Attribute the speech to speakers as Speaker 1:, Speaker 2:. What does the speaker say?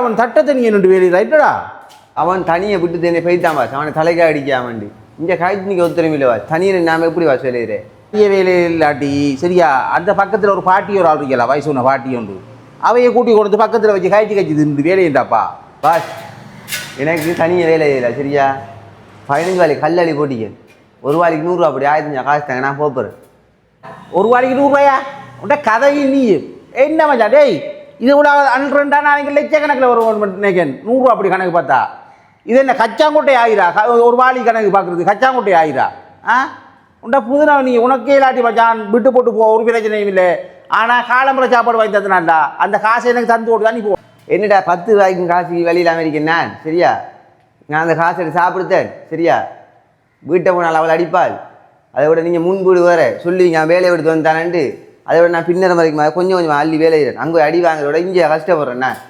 Speaker 1: அவன் தட்டத்தை நீ என்னட்டு வேலை ரைட்டடா
Speaker 2: அவன் தனியை விட்டு தண்ணி போய்த்தான் வாஸ் அவனை தலைக்கா அடிக்காமண்டி இங்கே காய்ச்சினிக்கு ஒத்துழைமை இல்லை வாஸ் தனியை நாம எப்படி வாஸ் வேலையிறேன்
Speaker 1: வேலை இல்லாட்டி சரியா அந்த பக்கத்தில் ஒரு பாட்டி ஒரு ஆள் இருக்கல வயசு ஒன்று பாட்டி உண்டு அவையை கூட்டி கொண்டு பக்கத்தில் வச்சு காய்ச்சி தின்னு வேலையின்றாப்பா
Speaker 2: பாஸ் எனக்கு தனியாக வேலை இல்லை சரியா 15 வாலி கல்லடி போட்டிக்க ஒரு வாலிக்கு 100 ரூபா அப்படி ஆயிரத்தி காசு தாங்க நான் போப்பறேன்
Speaker 1: ஒரு வாலிக்கு 100 ரூபாயா உன்ட கதையும் நீ என்ன மச்சா டேய் இது கூட அன்றுண்டா நான் லட்சக்கணக்கில் ஒரு நினைக்கேன் 100 ரூபா அப்படி கணக்கு பார்த்தா இது என்ன கச்சாங்கோட்டை ஆயிரா ஒரு வாலி கணக்கு பார்க்குறது கச்சாங்கோட்டை ஆயிரா ஆ உண்டா புதுனா நீ உனக்கே இல்லாட்டி மச்சான் விட்டு போட்டு போ ஒரு பிரச்சனையும் இல்லை ஆனால் காலம்புற சாப்பாடு வாங்கி தந்துனாண்டா அந்த காசை எனக்கு தந்து போட்டு தான் நீ போ
Speaker 2: என்னடா 10 ரூபாய்க்கும் காசுக்கு வெளியில் அமெரிக்கன் நான் சரியா நான் அந்த காசை எடுத்து சாப்பிடுத்தேன் சரியா வீட்டை போனால் அவள் அடிப்பாள் அதை விட நீங்கள் முன்பீடு வேற சொல்லி நான் வேலையை எடுத்து வந்தானேன்ட்டு அதை விட நான் பின்னர் வரைக்கும் கொஞ்சம் கொஞ்சம் அள்ளி வேலையிறேன் அங்கே அடி வாங்குறத விட இங்கே கஷ்டப்படுறேன் நான்